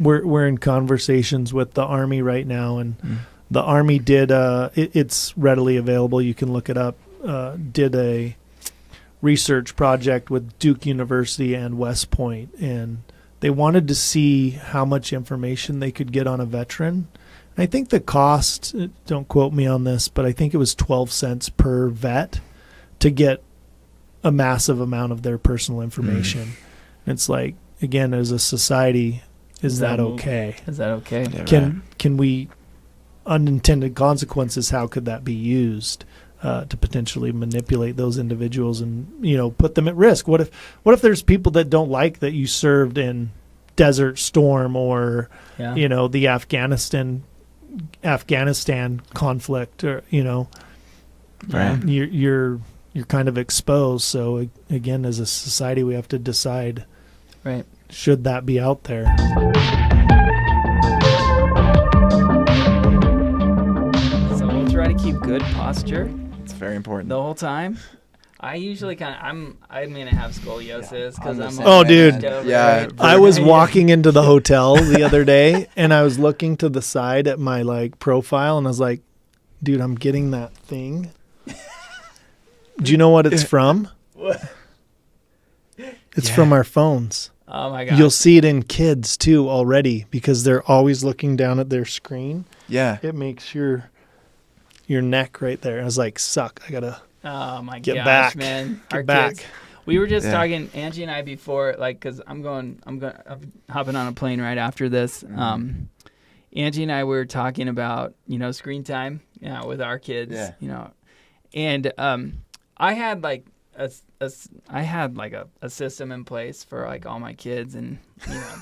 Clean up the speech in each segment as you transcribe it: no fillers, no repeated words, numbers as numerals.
we're in conversations with the Army right now, and the Army did it's readily available. You can look it up. Did a research project with Duke University and West Point, and they wanted to see how much information they could get on a veteran. And I think the cost, don't quote me on this, but I think it was 12 cents per vet to get a massive amount of their personal information. It's like, again, as a society, is that okay? Is that okay? Yeah, can we, unintended consequences, how could that be used to potentially manipulate those individuals and, you know, put them at risk? What if there's people that don't like that you served in Desert Storm or, you know, the Afghanistan conflict, or, you know, you're kind of exposed. So again, as a society, we have to decide, right, should that be out there? So we'll try to keep good posture. It's very important. The whole time. I usually I'm gonna have scoliosis because I'm. Oh, dude. Yeah. I was walking into the hotel the other day, and I was looking to the side at my like profile, and I was like, dude, I'm getting that thing. Do you know what it's from? What? It's from our phones. Oh my god. You'll see it in kids too already, because they're always looking down at their screen. Yeah. It makes your neck right there. I was like, suck. I gotta. Oh my Get gosh, back. man! Get back. Kids. We were just talking, Angie and I, before, like, because I'm hopping on a plane right after this. Angie and I were talking about, you know, screen time, with our kids, you know, and I had like a system in place for like all my kids, and you know,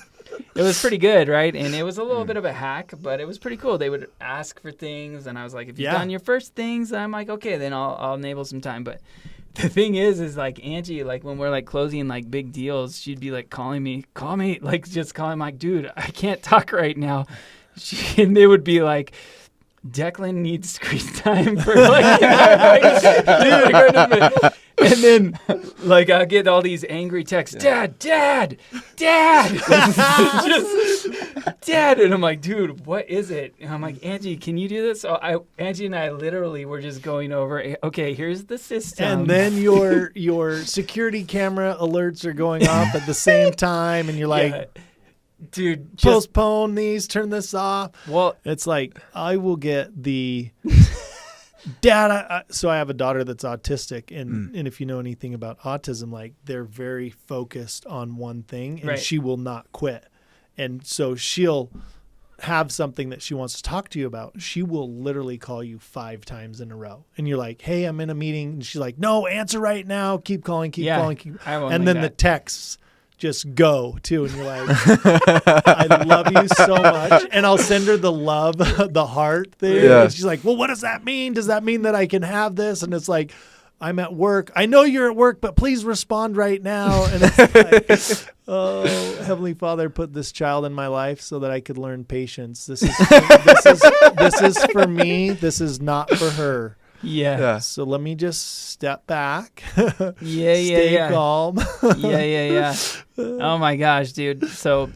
it was pretty good, right? And it was a little bit of a hack, but it was pretty cool. They would ask for things, and I was like, if you've done your first things, I'm like, okay, then I'll enable some time. But the thing is like Angie, like when we're like closing like big deals, she'd be like call me, like just calling, like, dude, I can't talk right now. And they would be like, Declan needs screen time for like, and then like I'll get all these angry texts, Dad, just Dad, and I'm like, dude, what is it? And I'm like, Angie, can you do this? So Angie and I literally were just going over, okay, here's the system, and then your security camera alerts are going off at the same time, and you're like, dude, postpone these, turn this off. Well, it's like, I will get the Dad, so I have a daughter that's autistic, and if you know anything about autism, like, they're very focused on one thing, and she will not quit. And so she'll have something that she wants to talk to you about. She will literally call you 5 times in a row, and you're like, hey, I'm in a meeting, and she's like, no, answer right now, keep calling, and then the texts just go too, and you're like, I love you so much, and I'll send her the love, the heart thing, and she's like, well, what does that mean? Does that mean that I can have this? And it's like, I'm at work. I know you're at work, but please respond right now. And it's like, oh, Heavenly Father, put this child in my life so that I could learn patience. This is for me. This is not for her. Yeah. So let me just step back. Stay calm. Yeah. Oh my gosh, dude. So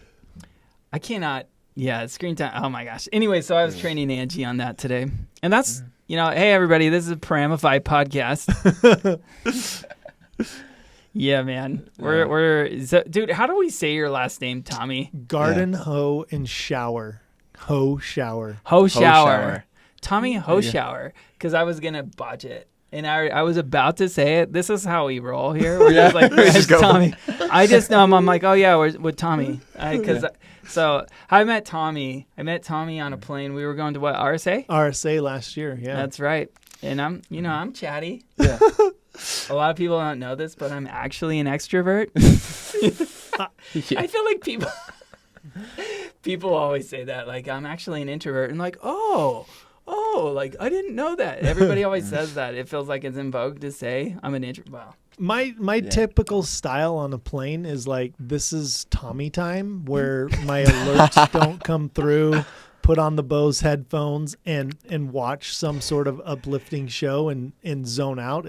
I cannot. Yeah, screen time. Oh my gosh. Anyway, so I was training Angie on that today, and that's, you know, hey everybody, this is a Paramify podcast. Yeah, man. Dude, how do we say your last name, Tommy? Garden Hoe and Shower. Hoschouer. Tommy Hoschouer, because I was going to botch it. And I was about to say it. This is how we roll here. We're just like, Tommy. I just know him. I'm like, oh, yeah, we're with Tommy. So I met Tommy. On a plane. We were going to what, RSA? RSA last year, yeah. That's right. And I'm chatty. Yeah. A lot of people don't know this, but I'm actually an extrovert. I feel like people always say that. Like, I'm actually an introvert. And like, oh, like, I didn't know that. Everybody always says that. It feels like it's in vogue to say I'm an introvert. Wow. My typical style on a plane is like, this is Tommy time, where my alerts don't come through. Put on the Bose headphones and watch some sort of uplifting show and zone out.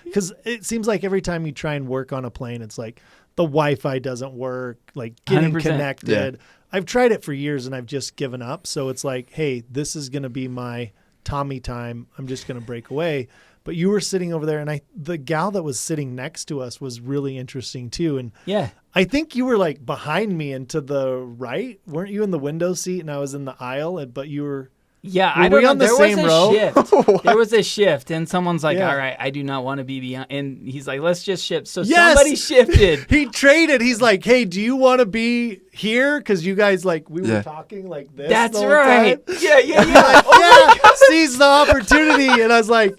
Because it seems like every time you try and work on a plane, it's like the Wi-Fi doesn't work, like getting 100%. connected. Yeah. I've tried it for years and I've just given up. So it's like, hey, this is going to be my Tommy time. I'm just going to break away. But you were sitting over there, and the gal that was sitting next to us was really interesting too. And yeah, I think you were like behind me and to the right. Weren't you in the window seat and I was in the aisle? But you were. Yeah, I don't know. There was a shift. There was a shift, and someone's like, all right, I do not want to be beyond. And he's like, let's just shift. So somebody shifted. He traded. He's like, hey, do you want to be here? Because you guys, like, we were talking like this. That's right. Time. Yeah. Like, seize the opportunity. And I was like,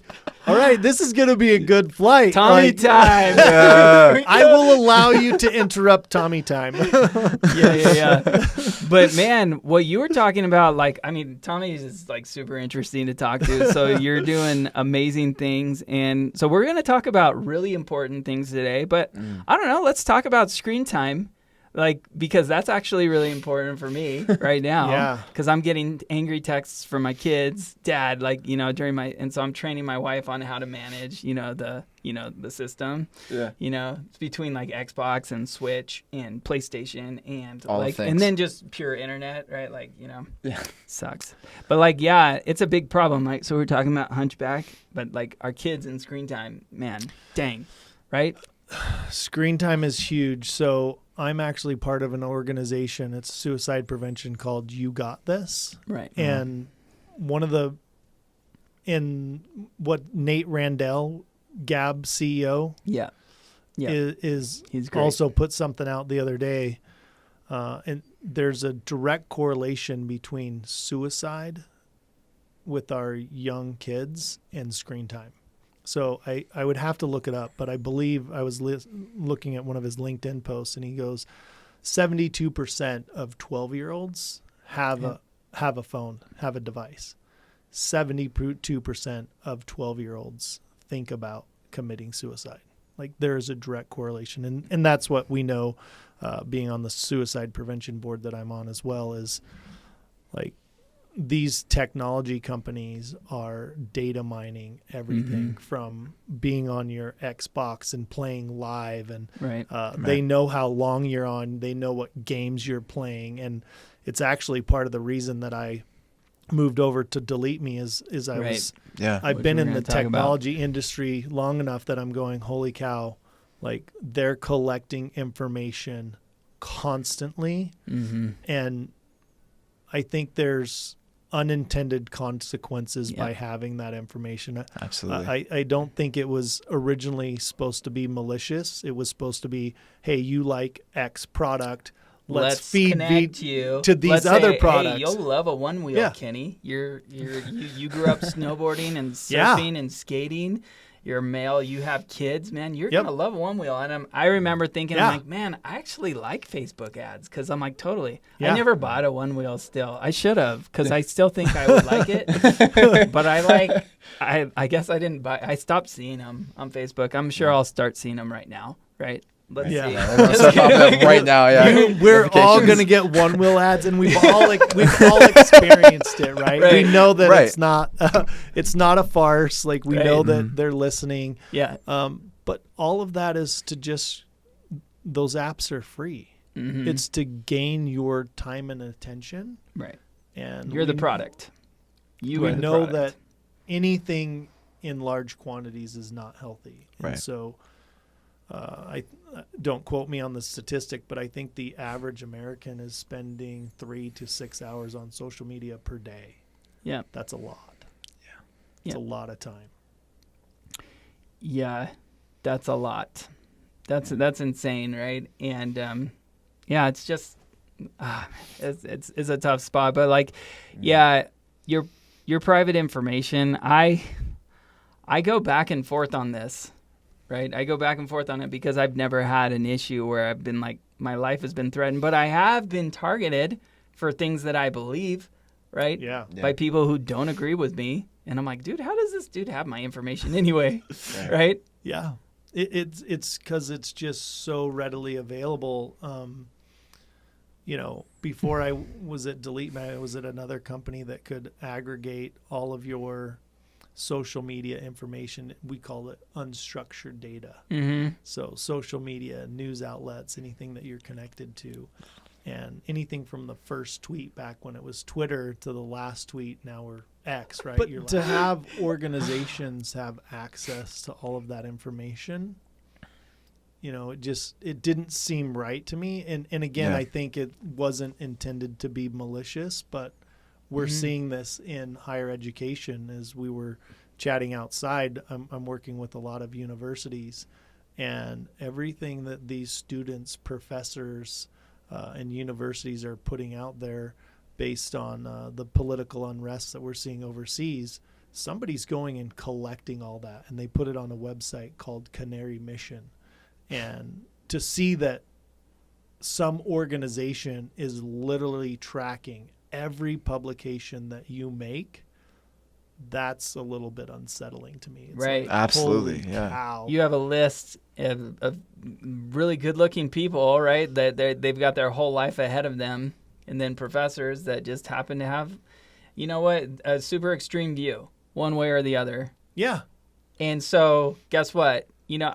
all right, this is going to be a good flight. Tommy time. I will allow you to interrupt Tommy time. Yeah. But man, what you were talking about, like, I mean, Tommy is like super interesting to talk to. So you're doing amazing things. And so we're going to talk about really important things today. But I don't know, let's talk about screen time. Like, because that's actually really important for me right now. Yeah. Because I'm getting angry texts from my kids, Dad, like, and so I'm training my wife on how to manage, the system. Yeah. It's between like Xbox and Switch and PlayStation and all like, the things. and then just pure internet, right? Like, sucks. But like, yeah, it's a big problem. Like, so we're talking about Hunchback, but like our kids and screen time, man, dang, right? Screen time is huge. So I'm actually part of an organization. It's suicide prevention called You Got This. Right. And what Nate Randall, Gab CEO, is he's great. Also put something out the other day. And there's a direct correlation between suicide with our young kids and screen time. So I would have to look it up, but I believe I was looking at one of his LinkedIn posts, and he goes, 72% of 12-year-olds have a phone, have a device. 72% of 12-year-olds think about committing suicide. Like, there is a direct correlation, and that's what we know, being on the suicide prevention board that I'm on as well, is like, these technology companies are data mining everything from being on your Xbox and playing live, and they know how long you're on, they know what games you're playing, and it's actually part of the reason that I moved over to DeleteMe is I've been in the technology industry long enough that I'm going, holy cow, like, they're collecting information constantly, and I think there's unintended consequences by having that information. Absolutely. I don't think it was originally supposed to be malicious. It was supposed to be, hey, you like X product. Let's feed you to these other products. Hey, you'll love a one wheel, Kenny. You grew up snowboarding and surfing and skating. You're a male, you have kids, man, you're going to love one wheel. And I remember thinking, I'm like, man, I actually like Facebook ads, because I'm like, totally. I never bought a one wheel still. I should have, because I still think I would like it. But I guess I didn't buy. I stopped seeing them on Facebook. I'm sure I'll start seeing them right now, right? Let's see. Right now, we're all gonna get one wheel ads, and we've all experienced it, right? We know that it's not a farce. Like, we know that they're listening. Yeah. But all of that is to just, those apps are free. It's to gain your time and attention. Right. And you're the product. We know that anything in large quantities is not healthy. And so I don't quote me on the statistic, but I think the average American is spending 3 to 6 hours on social media per day. Yeah. That's a lot. Yeah. It's a lot of time. Yeah, that's a lot. That's insane, right? And it's just it's a tough spot, but like your private information, I go back and forth on this. Right, I go back and forth on it because I've never had an issue where I've been like, my life has been threatened, but I have been targeted for things that I believe, right? Yeah. By people who don't agree with me, and I'm like, dude, how does this dude have my information anyway? Right? Yeah, it's because it's just so readily available. Before I was at DeleteMe, I was at another company that could aggregate all of your social media information. We call it unstructured data. So social media, news outlets, anything that you're connected to, and anything from the first tweet back when it was Twitter to the last tweet, now we're X, right? But to have organizations have access to all of that information, it didn't seem right to me. And again, I think it wasn't intended to be malicious, but we're seeing this in higher education. As we were chatting outside, I'm working with a lot of universities, and everything that these students, professors, and universities are putting out there based on the political unrest that we're seeing overseas, somebody's going and collecting all that, and they put it on a website called Canary Mission. And to see that some organization is literally tracking every publication that you make, that's a little bit unsettling to me. It's right. Like, absolutely. Yeah. Cow. You have a list of really good-looking people, right? That they've got their whole life ahead of them, and then professors that just happen to have, a super extreme view, one way or the other. Yeah. And so, guess what? We're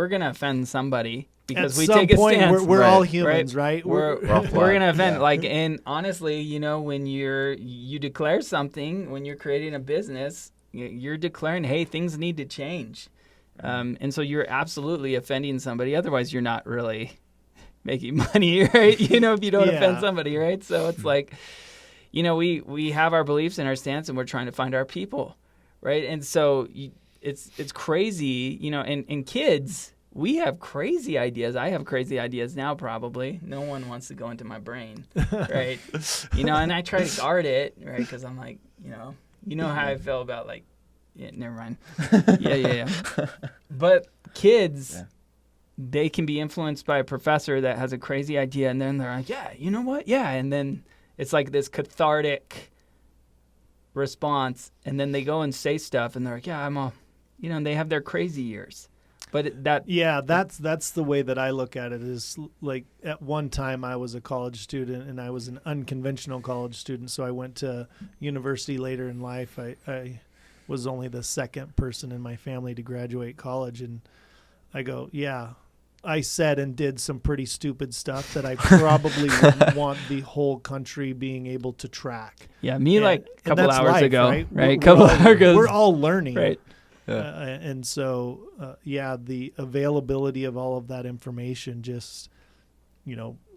gonna offend somebody. Because we take a stance. We're all humans, right? We're gonna offend. And honestly, when you declare something, when you're creating a business, you're declaring, hey, things need to change, and so you're absolutely offending somebody. Otherwise, you're not really making money, right? If you don't offend somebody, right? So it's like, we have our beliefs and our stance, and we're trying to find our people, right? And so it's crazy, and kids. We have crazy ideas. I have crazy ideas now, probably. No one wants to go into my brain, right? And I try to guard it, right? Because I'm like, how I feel about never mind. Yeah. But kids, they can be influenced by a professor that has a crazy idea, and then they're like, yeah, you know what? Yeah. And then it's like this cathartic response, and then they go and say stuff, and they're like, yeah, I'm all, and they have their crazy years. But that's the way that I look at it. Is like, at one time I was a college student, and I was an unconventional college student. So I went to university later in life. I was only the second person in my family to graduate college, and I go, I said and did some pretty stupid stuff that I probably wouldn't want the whole country being able to track. Yeah, a couple hours ago, right? We're all learning, right? Yeah. And so, the availability of all of that information just,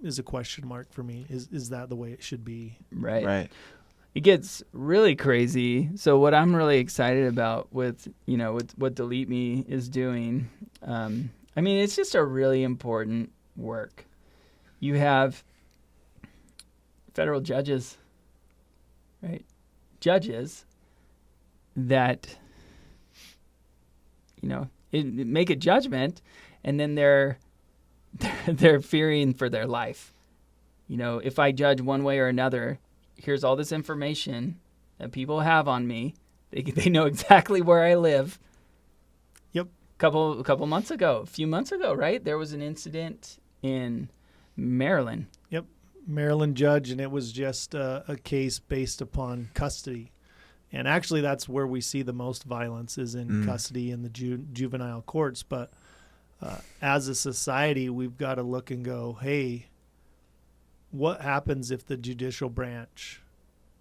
is a question mark for me. Is that the way it should be? Right. It gets really crazy. So what I'm really excited about with what DeleteMe is doing, it's just a really important work. You have federal judges, right? Judges that make a judgment, and then they're fearing for their life. If I judge one way or another, here's all this information that people have on me. They know exactly where I live. Yep. A few months ago, right? There was an incident in Maryland. Yep. Maryland judge, and it was just a case based upon custody. And actually, that's where we see the most violence, is in custody in the juvenile courts. But as a society, we've got to look and go, hey, what happens if the judicial branch,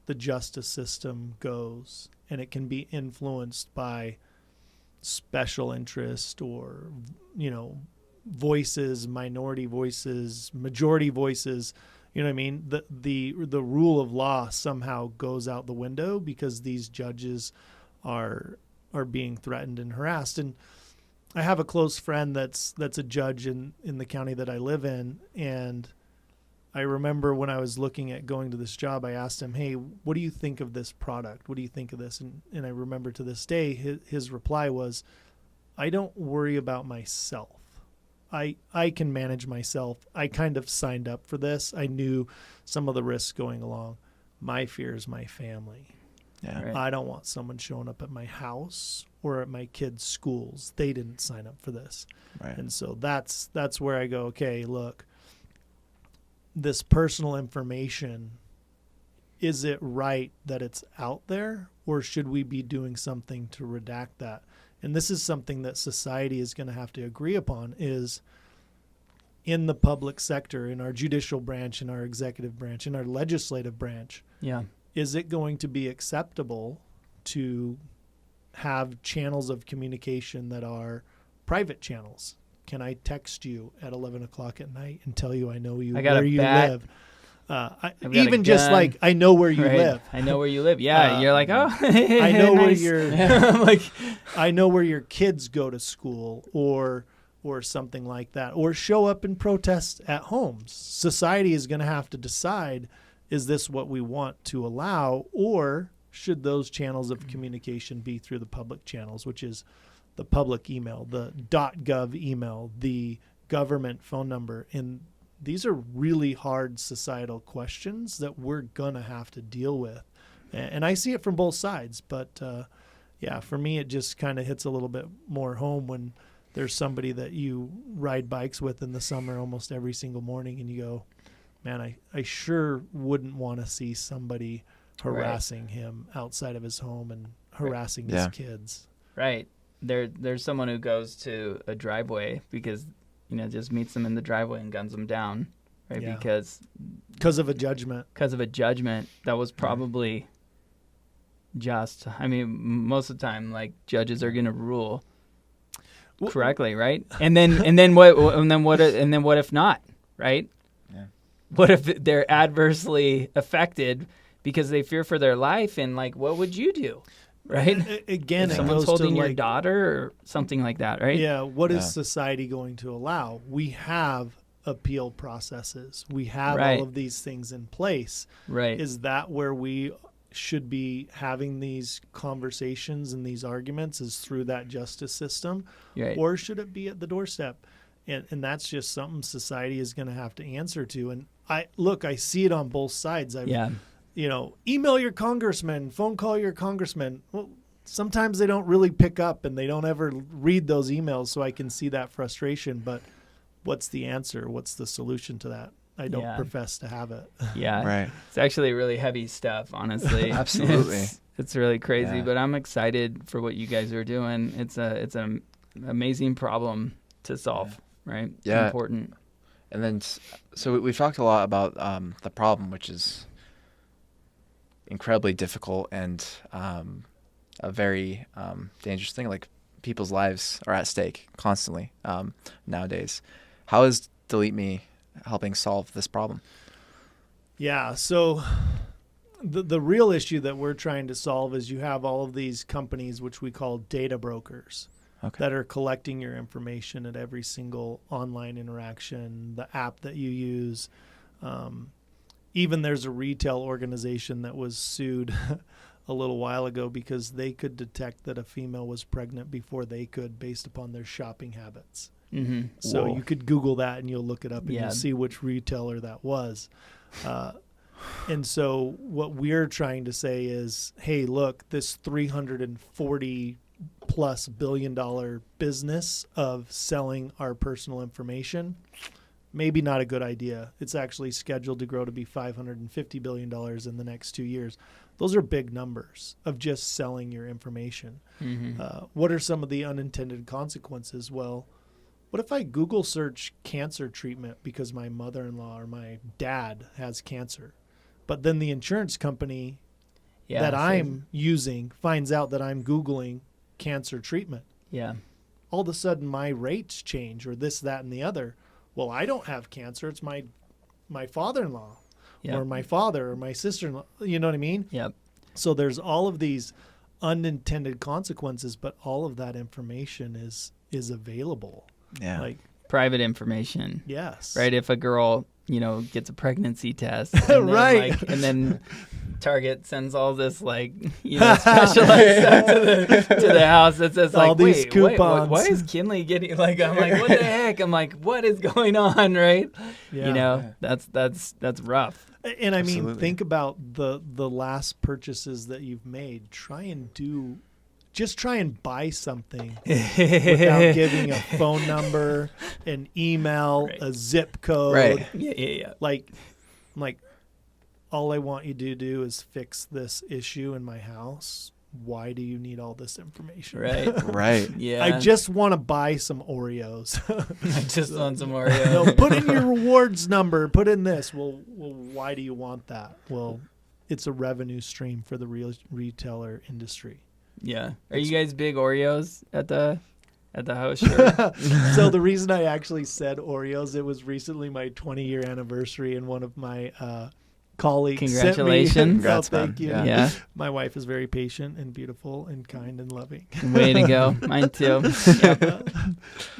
the justice system goes, and it can be influenced by special interest or, voices, minority voices, majority voices. You know what I mean? The rule of law somehow goes out the window because these judges are being threatened and harassed. And I have a close friend that's a judge in the county that I live in, and I remember when I was looking at going to this job, I asked him, hey, what do you think of this product? What do you think of this? And I remember to this day, his reply was, I don't worry about myself. I can manage myself. I kind of signed up for this. I knew some of the risks going along. My fear is my family. Yeah. Right. I don't want someone showing up at my house or at my kids' schools. They didn't sign up for this. Right. And so that's where I go, okay, look, this personal information, is it right that it's out there, or should we be doing something to redact that? And this is something that society is going to have to agree upon, is in the public sector, in our judicial branch, in our executive branch, in our legislative branch. Yeah. Is it going to be acceptable to have channels of communication that are private channels? Can I text you at 11 o'clock at night and tell you I know you where you live? Even just like, I know where you live. I know where you live. Yeah, you're like, oh, I know nice. where you're. Like, I know where your kids go to school, or something like that, or show up and protest at homes. Society is going to have to decide: is this what we want to allow, or should those channels of communication be through the public channels, which is the public email, the .gov email, the government phone number? And these are really hard societal questions that we're going to have to deal with. And I see it from both sides. But, yeah, for me, it just kind of hits a little bit more home when there's somebody that you ride bikes with in the summer almost every single morning, and you go, man, I sure wouldn't want to see somebody harassing him outside of his home and harassing his kids. Right. There's someone who goes to a driveway because, just meets them in the driveway and guns them down, right? Yeah. Because of a judgment. Because of a judgment that was probably just. I mean, most of the time, like, judges are going to rule correctly, right? And then what if not, right? Yeah. What if they're adversely affected because they fear for their life, and like, what would you do? Right? Again, if it someone's goes holding to your like, daughter or something like that, right? Yeah. What is society going to allow? We have appeal processes. We have all of these things in place. Right. Is that where we should be having these conversations and these arguments, is through that justice system? Right. Or should it be at the doorstep? And that's just something society is going to have to answer to. And I see it on both sides. Email your congressman, phone call your congressman. Well, sometimes they don't really pick up and they don't ever read those emails, so I can see that frustration. But what's the answer? What's the solution to that? I don't profess to have it. Yeah. Right. It's actually really heavy stuff, honestly. Absolutely. It's really crazy, but I'm excited for what you guys are doing. It's an amazing problem to solve, right? Yeah. It's important. And then, so we've talked a lot about the problem, which is incredibly difficult and a very dangerous thing. Like, people's lives are at stake constantly nowadays. How is DeleteMe helping solve this problem? Yeah, so the real issue that we're trying to solve is you have all of these companies, which we call data brokers, that are collecting your information at every single online interaction, the app that you use. Even there's a retail organization that was sued a little while ago because they could detect that a female was pregnant before they could, based upon their shopping habits. Mm-hmm. So you could Google that and you'll look it up and you'll see which retailer that was. And so what we're trying to say is, hey, look, this $340+ billion business of selling our personal information, maybe not a good idea. It's actually scheduled to grow to be $550 billion in the next 2 years. Those are big numbers of just selling your information. Mm-hmm. What are some of the unintended consequences? Well, what if I Google search cancer treatment because my mother-in-law or my dad has cancer, but then the insurance company that I'm using finds out that I'm Googling cancer treatment? Yeah. All of a sudden my rates change, or this, that, and the other. Well, I don't have cancer. It's my father-in-law or my father or my sister-in-law. You know what I mean? Yep. So there's all of these unintended consequences, but all of that information is available. Yeah. Like private information. Yes. Right. If a girl, gets a pregnancy test, and then, and then Target sends all this specialized stuff to the house that says all these coupons. Why is Kinley getting I'm like, what the heck? I'm like, what is going on? Right. Yeah. That's rough. And I mean, Absolutely. think about the last purchases that you've made. Just try and buy something without giving a phone number, an email, a zip code. Right. Yeah. Like, I'm like, all I want you to do is fix this issue in my house. Why do you need all this information? Right. Right. Yeah. I just want to buy some Oreos. I just want some Oreos. No, put in your rewards number. Put in this. Well, why do you want that? Well, it's a revenue stream for the retailer industry. Yeah. Are you guys big Oreos at the house? Sure. So the reason I actually said Oreos, it was recently my 20-year anniversary, and one of my colleagues Congratulations. sent me, Congrats, thank man. you. Yeah. My wife is very patient and beautiful and kind and loving. Way to go. Mine too.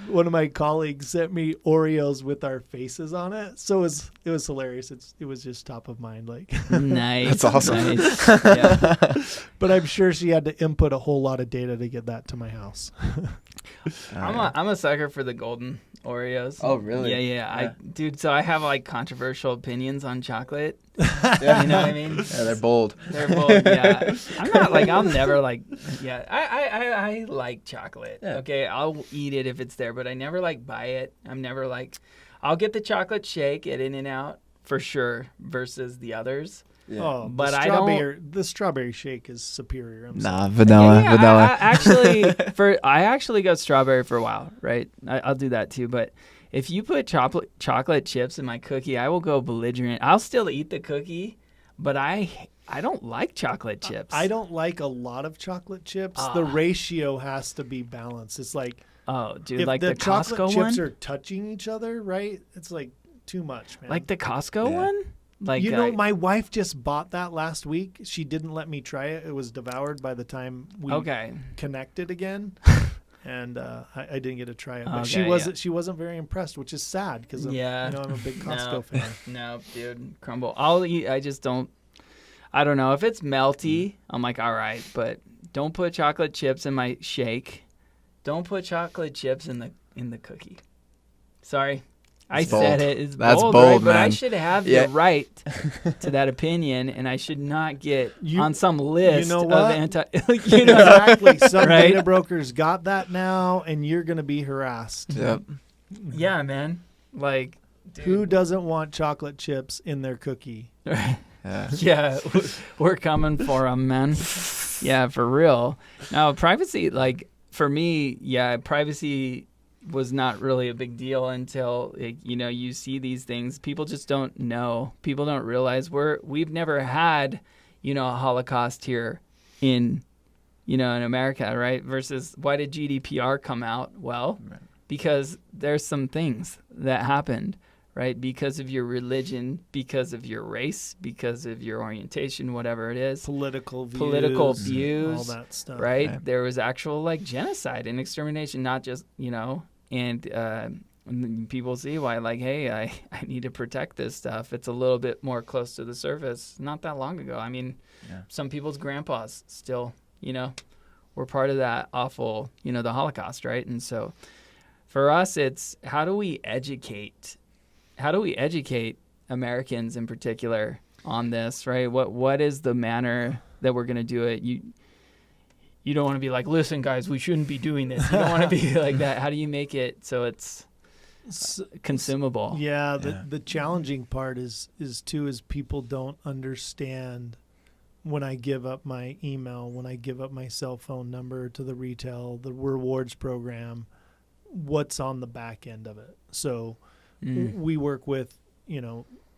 One of my colleagues sent me Oreos with our faces on it, so it was hilarious. It was just top of mind, like. Nice. That's awesome. Nice. Yeah. But I'm sure she had to input a whole lot of data to get that to my house. I'm a sucker for the golden Oreos. Oh, really? Yeah. Dude, so I have like controversial opinions on chocolate. Yeah. You know what I mean? Yeah, they're bold. They're bold, yeah. I'm not like, I'll never like, yeah. I like chocolate. Yeah. Okay, I'll eat it if it's there, but I never like buy it. I'm never like, I'll get the chocolate shake at In-N-Out for sure versus the others. Yeah. Oh, But the I don't- the strawberry shake is superior. I'm Nah, sorry. vanilla. Yeah, Vanilla. I actually got strawberry for a while, right? I'll do that too. But if you put chocolate chips in my cookie, I will go belligerent. I'll still eat the cookie, but I don't like chocolate chips. I don't like a lot of chocolate chips. The ratio has to be balanced. It's like Oh, dude, if like the the chocolate Costco chips one, are touching each other, right? It's like too much, man. like the Costco Yeah. one. Like you know, my wife just bought that last week. She didn't let me try it. It was devoured by the time we connected again, and I didn't get to try it. But Okay, she wasn't very impressed, which is sad because I'm a big Costco fan. No, dude, crumble. I'll eat. I just don't. I don't know if it's melty. I'm like, all right, but don't put chocolate chips in my shake. Don't put chocolate chips in the cookie. Sorry. I It's said bold. it. It's That's bold, bold, right? But I man. should have Yeah. the right to that opinion, and I should not get You- on some list know of what? anti. Exactly. Some Right? data brokers got that now, and you're going to be harassed. Yep. Yeah, man. Like, dude. Who doesn't want chocolate chips in their cookie? Yeah. Yeah, we're coming for them, man. Yeah, for real. Now, privacy, like, for me, yeah, privacy was not really a big deal until, you see these things. People just don't know. People don't realize we've never had, a Holocaust here in America, right? Versus why did GDPR come out? Well, because there's some things that happened, right? Because of your religion, because of your race, because of your orientation, whatever it is. Political views, all that stuff. right? Right. There was actual like genocide and extermination, not just, and people see why, like, hey, I need to protect this stuff. It's a little bit more close to the surface. Not that long ago. I mean, some people's grandpas still, were part of that awful, the Holocaust, right? And so for us, it's how do we educate Americans in particular on this, right? What is the manner that we're going to do it? You don't want to be like, listen, guys, we shouldn't be doing this. You don't want to be like that. How do you make it so it's consumable? Yeah, the challenging part is people don't understand when I give up my email, when I give up my cell phone number to the rewards program, what's on the back end of it. So we work with,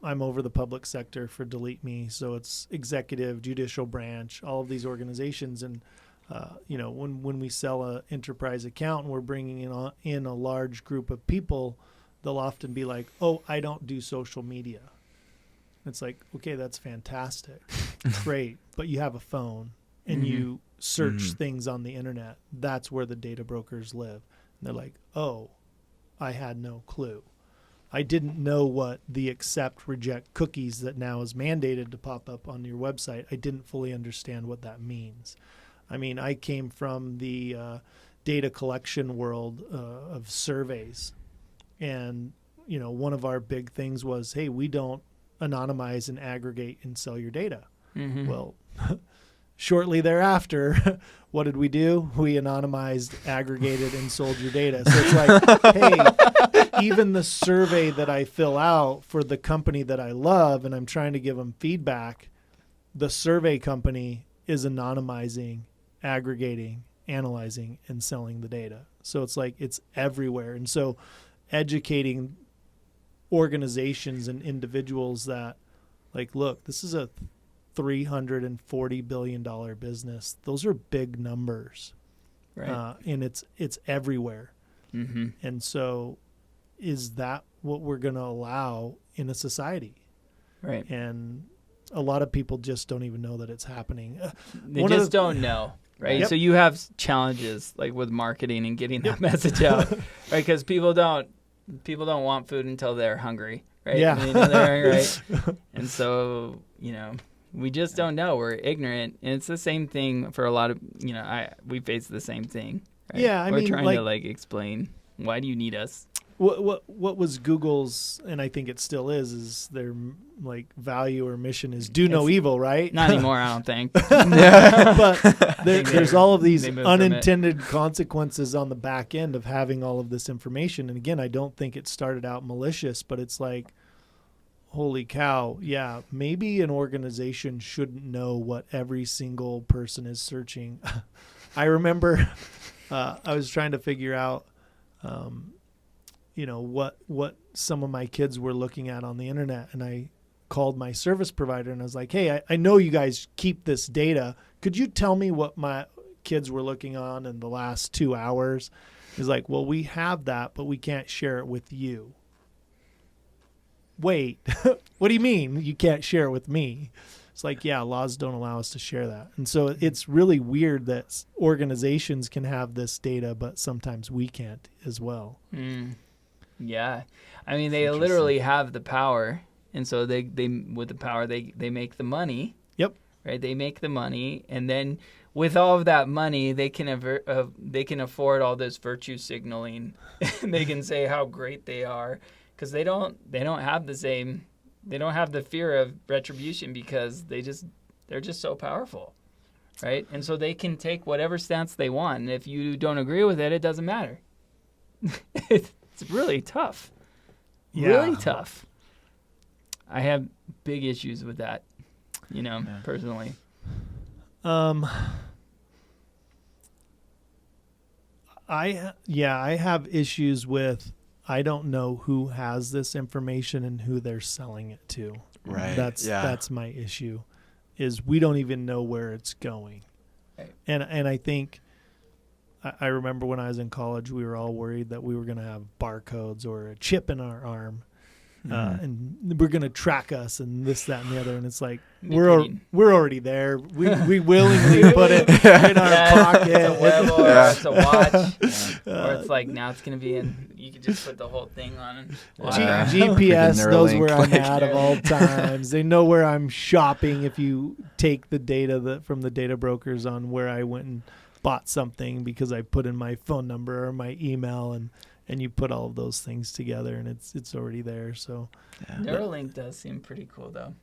I'm over the public sector for DeleteMe, so it's executive, judicial branch, all of these organizations. And, when we sell an enterprise account and we're bringing in a large group of people, they'll often be like, oh, I don't do social media. It's like, okay, that's fantastic. Great. But you have a phone and you search things on the internet. That's where the data brokers live. And they're like, oh, I had no clue. I didn't know what the accept, reject cookies that now is mandated to pop up on your website. I didn't fully understand what that means. I mean, I came from the data collection world of surveys. And, one of our big things was, hey, we don't anonymize and aggregate and sell your data. Well, shortly thereafter, what did we do? We anonymized, aggregated, and sold your data. So it's like, hey, even the survey that I fill out for the company that I love and I'm trying to give them feedback, the survey company is anonymizing, aggregating, analyzing, and selling the data. So it's like it's everywhere. And so educating organizations and individuals that, like, look, this is a $340 billion business. Those are big numbers. Right. And it's everywhere. Mm-hmm. And so is that what we're going to allow in a society? Right. And a lot of people just don't even know that it's happening. They just don't know. Right. Yep. So you have challenges like with marketing and getting that message out, right? Because people don't want food until they're hungry, right? Yeah. They know they're hungry, right? And so, we just don't know. We're ignorant. And it's the same thing for a lot of, we face the same thing. Right? Yeah. We're trying to explain, why do you need us? What was Google's, and I think it still is their value or mission is do no evil, right? Not anymore, I don't think. But there's all of these they moved unintended consequences on the back end of having all of this information. And again, I don't think it started out malicious, but it's like, holy cow, yeah, maybe an organization shouldn't know what every single person is searching. I remember I was trying to figure out what some of my kids were looking at on the internet. And I called my service provider and I was like, hey, I know you guys keep this data. Could you tell me what my kids were looking on in the last 2 hours? He's like, well, we have that, but we can't share it with you. Wait, what do you mean you can't share it with me? It's like, yeah, laws don't allow us to share that. And so it's really weird that organizations can have this data, but sometimes we can't as well. Yeah. I mean, they literally have the power. And so they with the power, they make the money. Yep. Right. They make the money. And then with all of that money, they can afford all this virtue signaling. They can say how great they are because they don't have the fear of retribution because they're just so powerful. Right. And so they can take whatever stance they want. And if you don't agree with it, it doesn't matter. It's really tough. Yeah. Really tough. I have big issues with that, personally. I have issues with, I don't know who has this information and who they're selling it to. Right. That's my issue, is we don't even know where it's going. Right. And I think, I remember when I was in college, we were all worried that we were going to have barcodes or a chip in our arm. And we're going to track us and this, that, and the other. And it's like, we're already there. We willingly put it in our pocket. It's a wearable or it's a watch. Or it's like, now it's going to be in, you can just put the whole thing on. GPS knows where I'm at of all times. They know where I'm shopping if you take the data from the data brokers on where I went and bought something because I put in my phone number or my email and you put all of those things together and it's already there. So Neuralink does seem pretty cool though.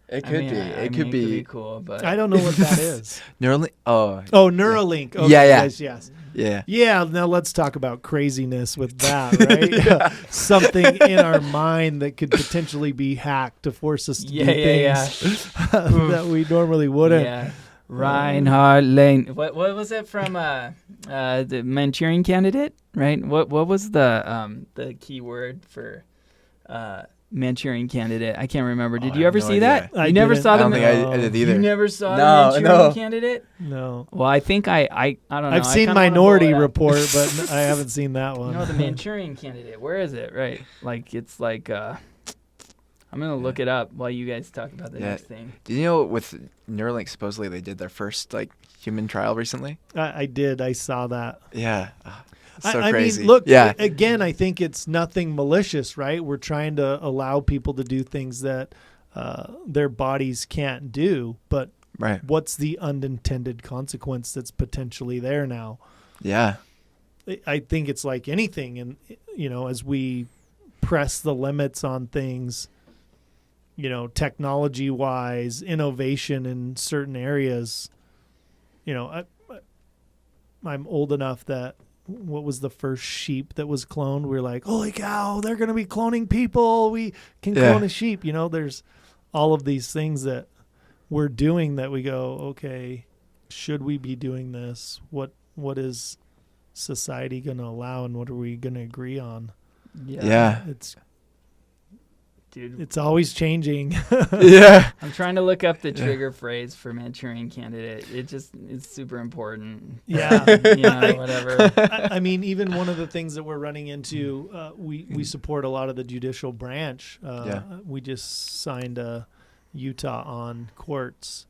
It could be cool, but I don't know what that is. Neuralink. Oh, Neuralink. Okay, yeah. Yes. Yeah. Yeah. Now let's talk about craziness with that, right? Something in our mind that could potentially be hacked to force us to do things that we normally wouldn't. Yeah. Reinhard Lane. What was it from the Manchurian Candidate? Right. What was the key word for Manchurian Candidate? I can't remember. Did you ever see that? I never didn't. saw I the. don't think I did either. You never saw the Manchurian Candidate? No. Well, I think I don't know. I've seen Minority Report, but I haven't seen that one. No, the Manchurian Candidate. Where is it? Right. It's like. I'm going to look it up while you guys talk about the next thing. Do you know with Neuralink, supposedly they did their first human trial recently? I did. I saw that. Yeah. So I crazy. mean, look, again, I think it's nothing malicious, right? We're trying to allow people to do things that their bodies can't do. But what's the unintended consequence that's potentially there now? Yeah. I think it's like anything. And, as we press the limits on things, technology wise, innovation in certain areas. I'm old enough that what was the first sheep that was cloned? We were like, holy cow, they're going to be cloning people. We can clone a sheep. There's all of these things that we're doing that we go, okay, should we be doing this? What is society going to allow, and what are we going to agree on? Yeah. It's always changing. Yeah. I'm trying to look up the trigger phrase for Manchurian Candidate. It's super important. Yeah. Whatever. I mean, even one of the things that we're running into, we support a lot of the judicial branch. We just signed Utah on courts,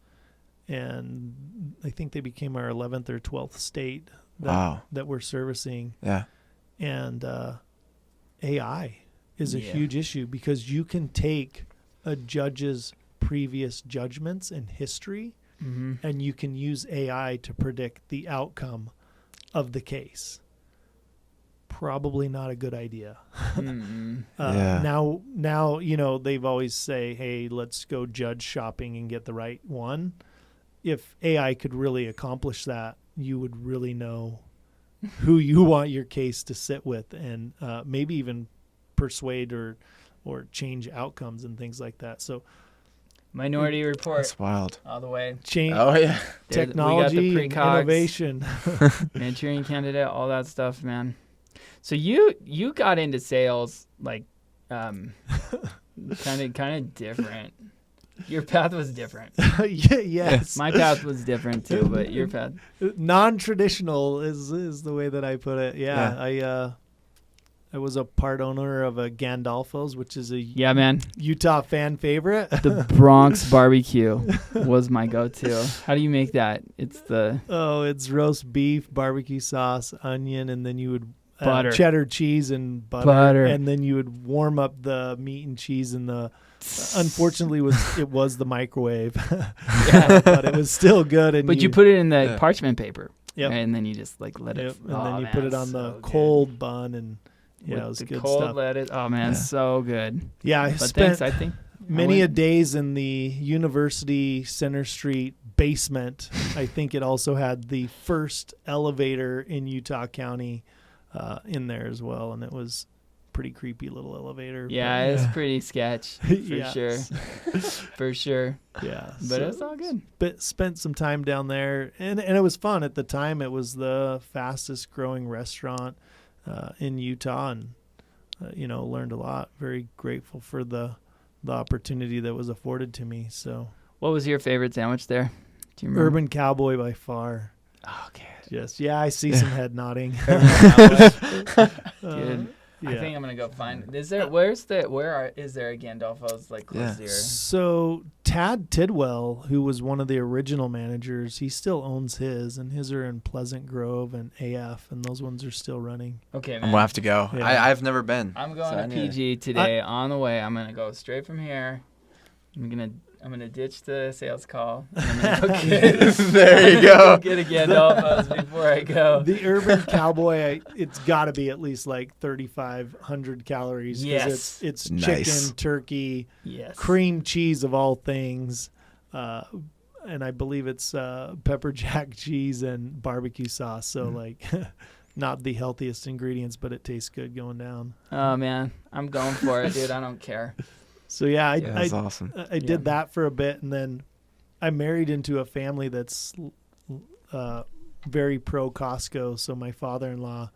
and I think they became our 11th or 12th state that we're servicing. Yeah. And AI is a huge issue, because you can take a judge's previous judgments and history, and you can use AI to predict the outcome of the case. Probably not a good idea. Now, they've always say, hey, let's go judge shopping and get the right one. If AI could really accomplish that, you would really know who you want your case to sit with, and maybe even persuade or change outcomes and things like that. So Minority Report. That's wild. All the way. Change. Oh, yeah. Technology, and innovation. Manchurian Candidate, all that stuff, man. So you got into sales like kind of different. Your path was different. Yes. My path was different too, but your path. Non-traditional is the way that I put it. Yeah. I was a part owner of a Gandolfo's, which is a Utah fan favorite. The Bronx barbecue was my go-to. How do you make that? It's roast beef, barbecue sauce, onion, and then you would butter, cheddar cheese, and butter, and then you would warm up the meat and cheese in the. Unfortunately, it was the microwave, but it was still good. But you put it in the parchment paper, right? And then you just let it. And then you put it on the cold bun, and it was good cold stuff. lettuce. Oh man, so good. Yeah, I spent many a days in the University Center Street basement. I think it also had the first elevator in Utah County in there as well, and it was pretty creepy little elevator. Yeah, it's pretty sketch for sure. Yeah, but it was all good. But spent some time down there, and it was fun at the time. It was the fastest growing restaurant in Utah, and learned a lot. Very grateful for the opportunity that was afforded to me. So, what was your favorite sandwich there? Do you remember? Urban Cowboy by far. Oh, okay. Yes. Yeah, I see some head nodding. Good. I think I'm gonna go find. Is there? Is there a Gandolfo's like close here? So Tad Tidwell, who was one of the original managers, he still owns his, and his are in Pleasant Grove and AF, and those ones are still running. Okay, man. I'm gonna have to go. Yeah. I've never been. I'm going to PG today. On the way, I'm gonna go straight from here. I'm gonna ditch the sales call. I'm gonna go there you go. Get a Gandolfo's before I go. The Urban Cowboy, it's got to be at least like 3,500 calories. Yes, it's nice. Chicken, turkey, yes, cream cheese of all things, and I believe it's pepper jack cheese and barbecue sauce. So like, not the healthiest ingredients, but it tastes good going down. Oh man, I'm going for it, dude. I don't care. So yeah, that's awesome. I did that for a bit, and then I married into a family that's very pro Costco. So my father-in-law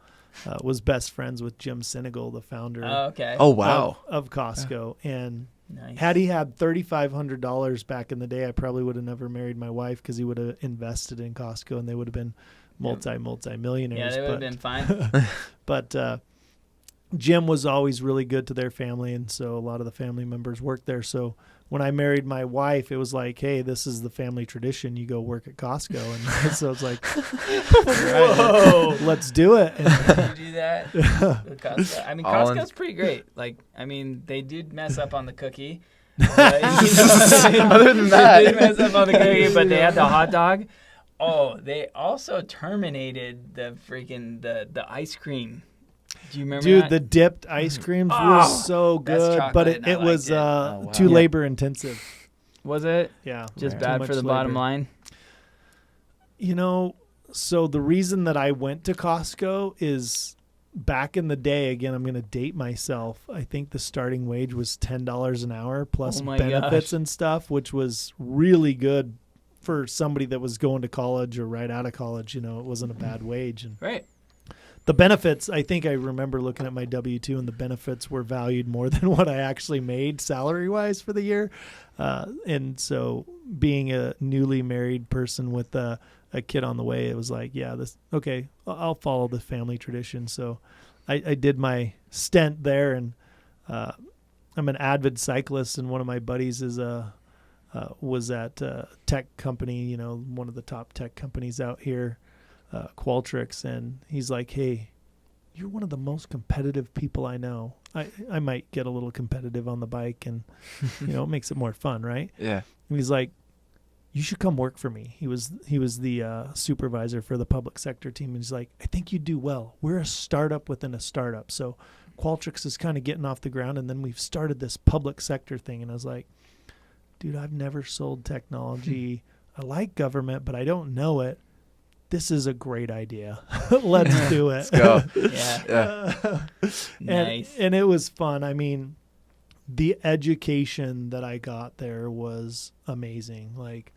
was best friends with Jim Sinegal, the founder. Oh wow. Of Costco, and nice. Had he had $3,500 back in the day, I probably would have never married my wife, because he would have invested in Costco, and they would have been multi-millionaires. Yeah, they would have been fine. But Jim was always really good to their family, and so a lot of the family members worked there. So when I married my wife, it was like, hey, this is the family tradition. You go work at Costco. And so it's like, whoa, let's do it. And you do that with Costco? I mean, Costco's pretty great. Like, I mean, they did mess up on the cookie. But, other than that, they did mess up on the cookie, but they had the hot dog. Oh, they also terminated the freaking the ice cream. Do you remember Dude, that? the dipped ice creams were so good, but chocolate, and I it was liked it. too labor intensive. Was it? Yeah. Just too bad much for the labor. bottom line? You know, so the reason that I went to Costco is back in the day, again, I'm going to date myself. I think the starting wage was $10 an hour plus benefits and stuff, which was really good for somebody that was going to college or right out of college. You know, it wasn't a bad wage. And Right. the benefits, I think I remember looking at my W-2 and the benefits were valued more than what I actually made salary-wise for the year. And so being a newly married person with a kid on the way, it was like, yeah, okay, I'll follow the family tradition. So I did my stint there, and I'm an avid cyclist, and one of my buddies was at a tech company, you know, one of the top tech companies out here, Qualtrics, and he's like, hey, you're one of the most competitive people I know. I might get a little competitive on the bike, and you know, it makes it more fun, right? Yeah. And he's like, you should come work for me. He was the supervisor for the public sector team, and he's like, I think you do well. We're a startup within a startup, so Qualtrics is kind of getting off the ground, and then we've started this public sector thing. And I was like, dude, I've never sold technology. I like government, but I don't know it. This is a great idea. Let's do it. Let's go. Yeah. Nice. And it was fun. I mean, the education that I got there was amazing. Like,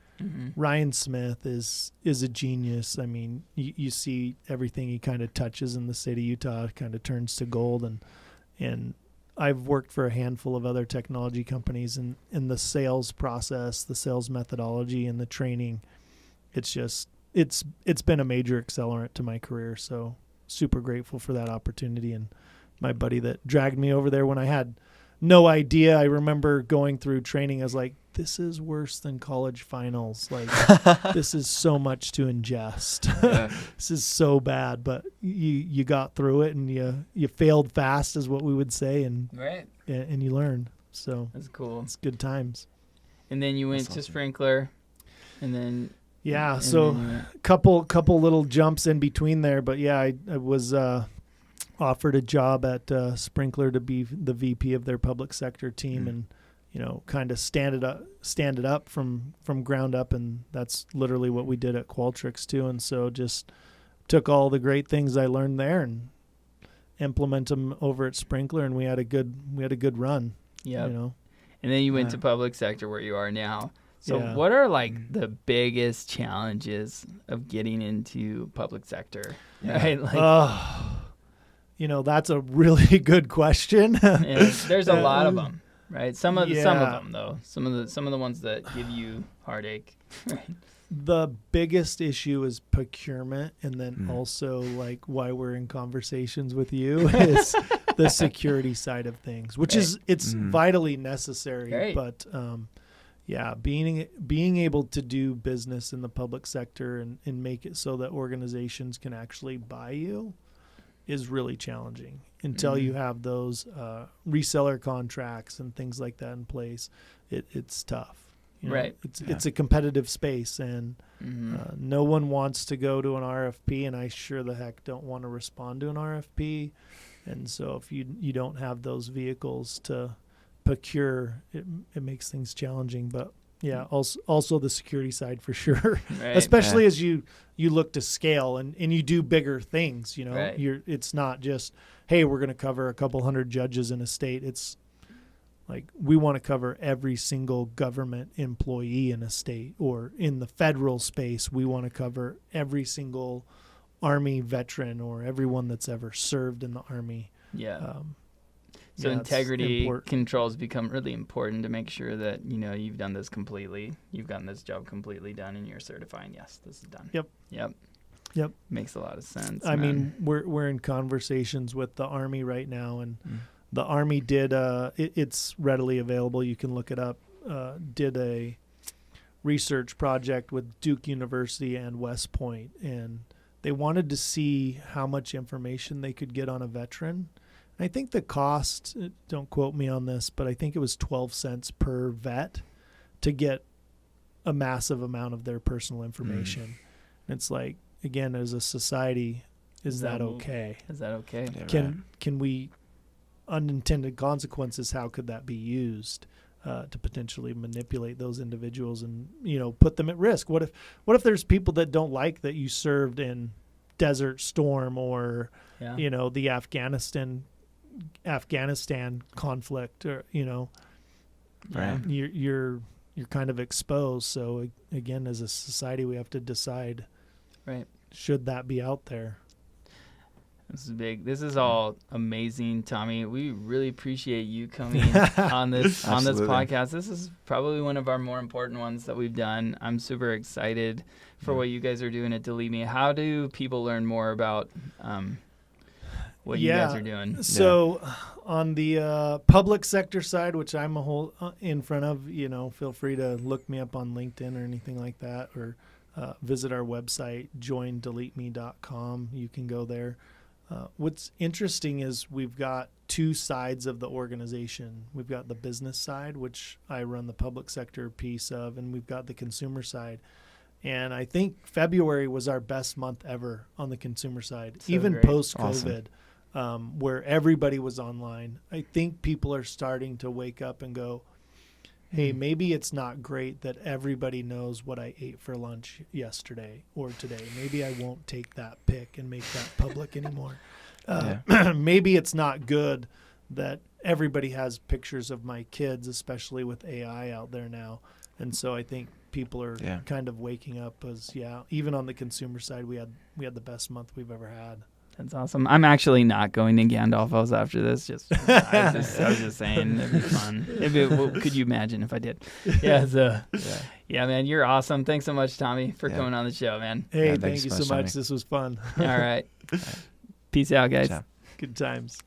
Ryan Smith is a genius. I mean, you see everything he kind of touches in the state of Utah kind of turns to gold. And I've worked for a handful of other technology companies, and in the sales process, the sales methodology, and the training, it's been a major accelerant to my career. So super grateful for that opportunity. And my buddy that dragged me over there when I had no idea. I remember going through training. I was like, this is worse than college finals. Like, this is so much to ingest. Yeah. This is so bad, but you got through it, and you failed fast is what we would say. And you learn. So that's cool. It's good times. And then you went to Sprinklr, and then yeah. So couple little jumps in between there, but yeah, I was offered a job at Sprinklr to be the VP of their public sector team, and you know, kind of stand it up from ground up, and that's literally what we did at Qualtrics too. And so just took all the great things I learned there and implement them over at Sprinklr, and we had a good run. Yeah, you know. And then you went to public sector where you are now. So what are like the biggest challenges of getting into public sector? Right? Like, you know, that's a really good question. There's a lot of them, right? Some of them though. Some of the ones that give you heartache. Right? The biggest issue is procurement, and then also like why we're in conversations with you is the security side of things, which is vitally necessary, but yeah, being able to do business in the public sector and make it so that organizations can actually buy you is really challenging until you have those reseller contracts and things like that in place. It's tough. You know, right. It's a competitive space, and no one wants to go to an RFP, and I sure the heck don't want to respond to an RFP. And so if you don't have those vehicles to procure, it makes things challenging. But yeah, also the security side for sure, right. Especially as you look to scale and you do bigger things. You know, right. It's not just, hey, we're going to cover a couple hundred judges in a state. It's like we want to cover every single government employee in a state, or in the federal space, we want to cover every single Army veteran or everyone that's ever served in the Army. Yeah. So integrity controls become really important to make sure that, you know, you've done this completely. You've gotten this job completely done, and you're certifying, yes, this is done. Yep. Makes a lot of sense. I mean, we're in conversations with the Army right now, and the Army did it's readily available. You can look it up. Did a research project with Duke University and West Point, and they wanted to see how much information they could get on a veteran. I think the cost, don't quote me on this, but I think it was 12 cents per vet to get a massive amount of their personal information. And it's like, again, as a society, Is that okay? Is that okay? Yeah, Can we, unintended consequences, how could that be used to potentially manipulate those individuals and, put them at risk? What if there's people that don't like that you served in Desert Storm or, the Afghanistan conflict, or, Right. you're kind of exposed. So again, as a society, we have to decide, right, should that be out there? This is big. This is all amazing, Tommy. We really appreciate you coming on this podcast. This is probably one of our more important ones that we've done. I'm super excited for what you guys are doing at DeleteMe. How do people learn more about what you guys are doing? So on the public sector side, which I'm in front of, feel free to look me up on LinkedIn or anything like that, or visit our website, joindeleteme.com. You can go there. What's interesting is we've got two sides of the organization. We've got the business side, which I run the public sector piece of, and we've got the consumer side. And I think February was our best month ever on the consumer side, even post-COVID, where everybody was online. I think people are starting to wake up and go, hey, maybe it's not great that everybody knows what I ate for lunch yesterday or today. Maybe I won't take that pic and make that public anymore. Maybe it's not good that everybody has pictures of my kids, especially with AI out there now. And so I think people are kind of waking up as, even on the consumer side, we had the best month we've ever had. That's awesome. I'm actually not going to Gandolfo's after this. I was just saying it'd be fun. Could you imagine if I did? Yeah, man, you're awesome. Thanks so much, Tommy, for coming on the show, man. Hey, thank you so much. This was fun. All right. Peace out, guys. Good times.